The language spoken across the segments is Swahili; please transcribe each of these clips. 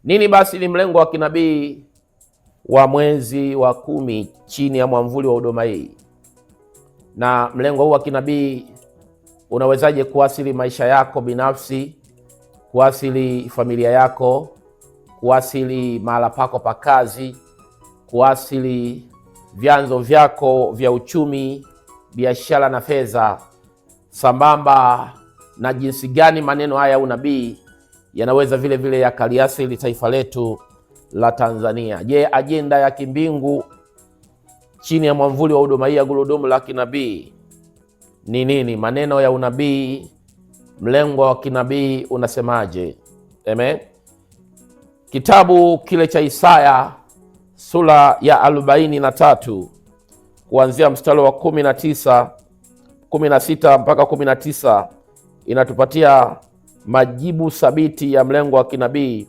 Nini basi ni mlengo wa kinabii wa mwezi wa 10 chini ya mwamvuli wa huduma hii? Na mlengo huu wa kinabii unawezaje kuasili maisha yako binafsi, kuasili familia yako, kuasili mahala pako pa kazi, kuasili vyanzo vyako vya uchumi, biashara na fedha, sambamba na jinsi gani maneno haya ya unabii yanaweza vile vile yakaliasili taifa letu la Tanzania. Je, ajenda ya kimbingu chini ya mwamvuli wa huduma hii ya Gurudumu la Kinabii ni nini? Maneno ya unabii, mlengo wa kinabii unasemaje? Amen. Kitabu kile cha Isaya sura ya 43 kuanzia mstari wa 16 mpaka 19 inatupatia majibu thabiti ya mlengo wa kinabii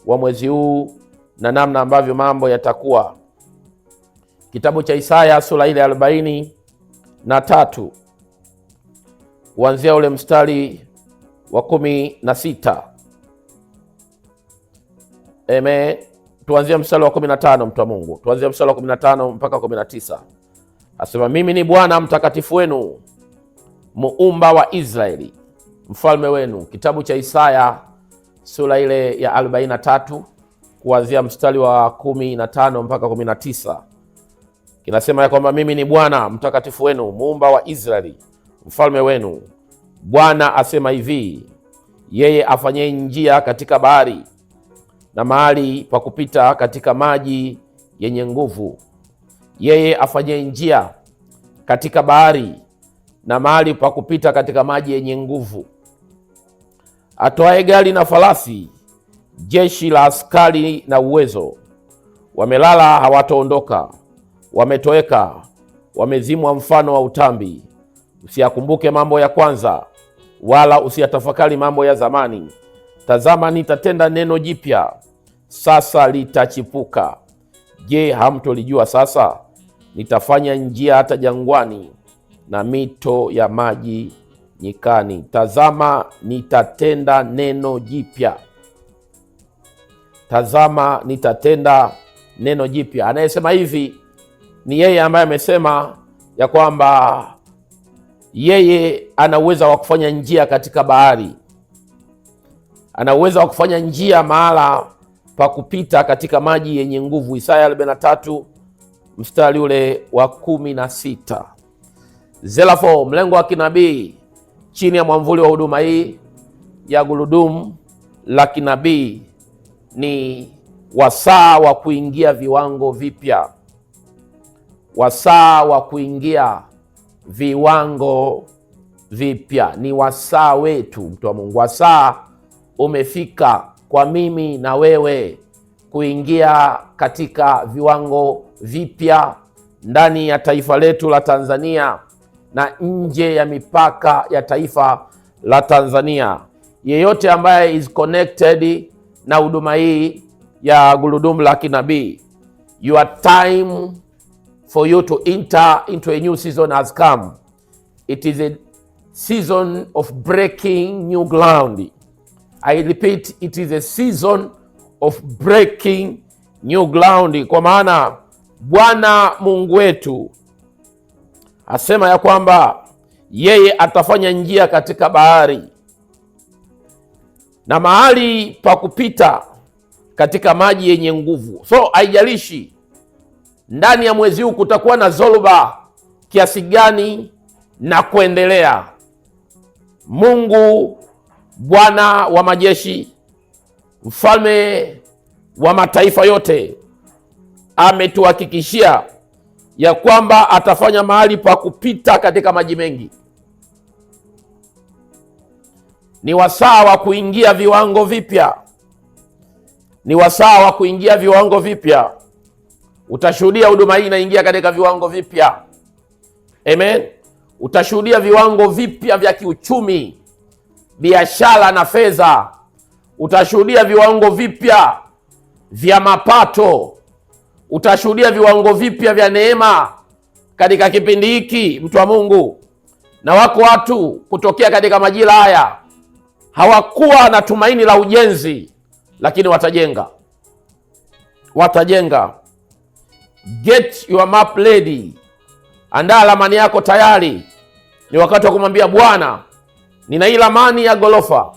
wa mwezi huu na namna ambavyo mambo yatakuwa. Kitabu cha Isaya sura ile 43 kuanzia ule mstari wa 16. Tuanzie mstari wa 15, mtu wa Mungu. Tuanzie mstari wa 15 mpaka 19. Asema, mimi ni Bwana mtakatifu wenu, muumba wa Israeli, mfalme wenu. Kitabu cha Isaya sura ile ya 43 kuanzia mstari wa 15 mpaka 19 kinasema ya kwamba mimi ni Bwana mtakatifu wenu, muumba wa Israeli, mfalme wenu. Bwana asema hivi, yeye afanye njia katika bahari na mahali pa kupita katika maji yenye nguvu. Yeye afanye njia katika bahari na mahali pa kupita katika maji yenye nguvu. Atoae gari na farasi, jeshi la askari na uwezo. Wamelala hawataondoka, wametoweka, wamezimwa mfano wa utambi. Usiyakumbuke mambo ya kwanza, wala usiyatafakari mambo ya zamani. Tazama, nitatenda neno jipya, sasa litachipuka. Je, hamtolijua sasa? Nitafanya njia hata jangwani na mito ya maji nyikani. Tazama, nitatenda neno jipya. Tazama, nitatenda neno jipya. Anayesema hivi ni yeye ambaye amesema ya kwamba yeye ana uwezo wa kufanya njia katika bahari, ana uwezo wa kufanya njia mahala pa kupita katika maji yenye nguvu. Isaya 43 mstari ule wa 16. Zelafo, mlengo wa kinabii chini ya mwamvuli wa huduma hii ya Gurudumu la Kinabii ni wasaa wa kuingia viwango vipya. Wasaa wa kuingia viwango vipya ni wasaa wetu, mtu wa Mungu. Wasaa umefika kwa mimi na wewe kuingia katika viwango vipya ndani ya taifa letu la Tanzania na nje ya mipaka ya taifa la Tanzania. Yeyote ambaye is connected na huduma hii ya Gurudumu la Kinabii, your time for you to enter into a new season has come. It is a season of breaking new ground. I repeat, it is a season of breaking new ground. Kwa maana Bwana Mungu wetu asema ya kwamba yeye atafanya njia katika bahari na mahali pa kupita katika maji yenye nguvu. So haijalishi ndani ya mwezi huu kutakuwa na zoruba kiasi gani na kuendelea, Mungu Bwana wa majeshi, mfalme wa mataifa yote, ametuhakikishia ya kwamba atafanya mahali pa kupita katika maji mengi. Ni wasaa wa kuingia viwango vipya. Ni wasaa wa kuingia viwango vipya. Utashuhudia huduma hii inaingia katika viwango vipya. Amen. Utashuhudia viwango vipya vya kiuchumi, biashara na fedha. Utashuhudia viwango vipya vya mapato. Utashuhudia viwango vipya vya neema katika kipindi hiki, mtu wa Mungu. Na wako watu kutokea katika majira haya hawakuwa na tumaini la ujenzi, lakini watajenga. Watajenga. Get your map ready. Andaa ramani yako tayari. Ni wakati wa kumwambia Bwana, nina hii ramani ya gorofa,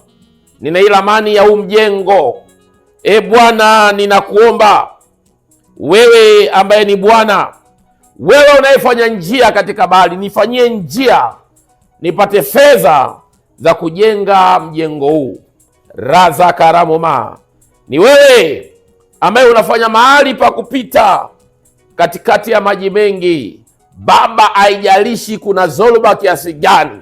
nina hii ramani ya mjengo. Bwana, ninakuomba wewe ambaye ni Bwana, wewe unayefanya njia katika bahari, nifanyie njia nipate fedha za kujenga mjengo huu. Raza karamoma, ni wewe ambaye unafanya mahali pa kupita katikati ya maji mengi. Baba, haijalishi kuna zoruba kiasi gani,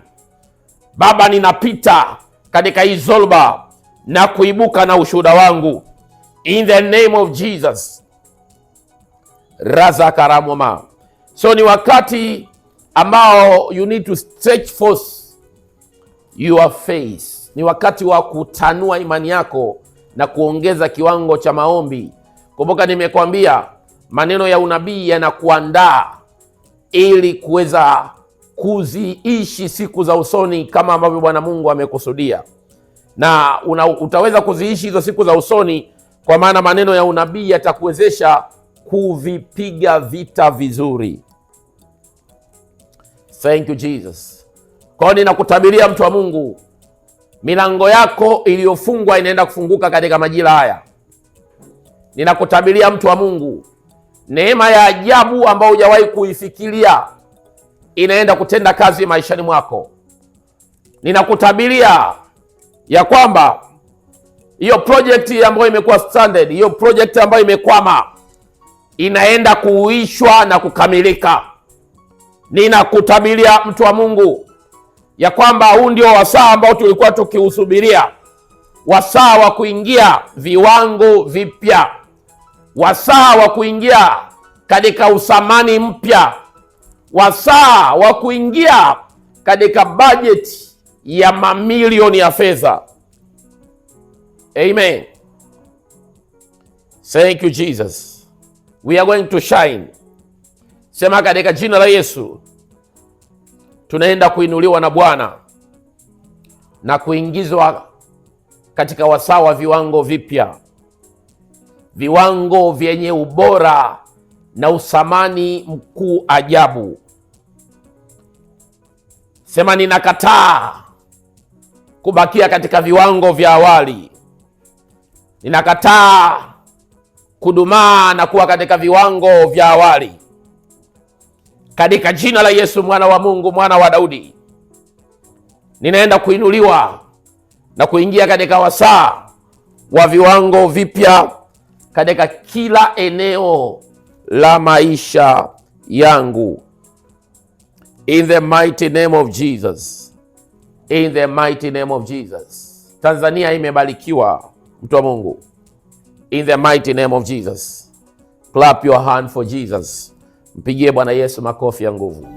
Baba, ninapita katika hii zoruba na kuibuka na ushuhuda wangu, in the name of Jesus. Raza karamoma. So ni wakati ambao you need to stretch forth your faith. Ni wakati wa kutanua imani yako na kuongeza kiwango cha maombi. Kumbuka nimekwambia maneno ya unabii yanakuandaa ili kuweza kuziishi siku za usoni kama ambavyo Bwana Mungu amekusudia. Na utaweza kuziishi hizo siku za usoni kwa maana maneno ya unabii yatakuwezesha kuvipiga vita vizuri. Thank you Jesus. Kwa nini nakutabiria mtu wa Mungu, milango yako iliyofungwa inaenda kufunguka katika majira haya. Ninakutabiria mtu wa Mungu, neema ya ajabu ambayo hujawahi kuifikiria inaenda kutenda kazi maishani mwako. Ninakutabiria ya kwamba hiyo project ambayo imekuwa stranded, hiyo project ambayo imekwama inaenda kuuishwa na kukamilika. Ninakutabiria mtu wa Mungu ya kwamba huu ndio wasaa ambao tulikuwa tukiusubiria, wasaa wa kuingia viwango vipya, wasaa wa kuingia katika usamani mpya, wasaa wa kuingia katika bajeti ya mamilioni ya fedha. Amen. Thank you Jesus. We are going to shine. Sema katika jina la Yesu, tunaenda kuinuliwa na Bwana na kuingizwa katika wasaa wa viwango vipya, viwango vyenye ubora na usamani mkuu ajabu. Sema ninakataa kubakia katika viwango vya awali. Ninakataa kudumaa na kuwa katika viwango vya awali. Katika jina la Yesu, mwana wa Mungu, mwana wa Daudi, ninaenda kuinuliwa na kuingia katika wasaa wa viwango vipya katika kila eneo la maisha yangu. In the mighty name of Jesus. In the mighty name of Jesus. Tanzania imebarikiwa, mtu wa Mungu. In the mighty name of Jesus. Clap your hand for Jesus. Mpigie Bwana Yesu makofi ya nguvu.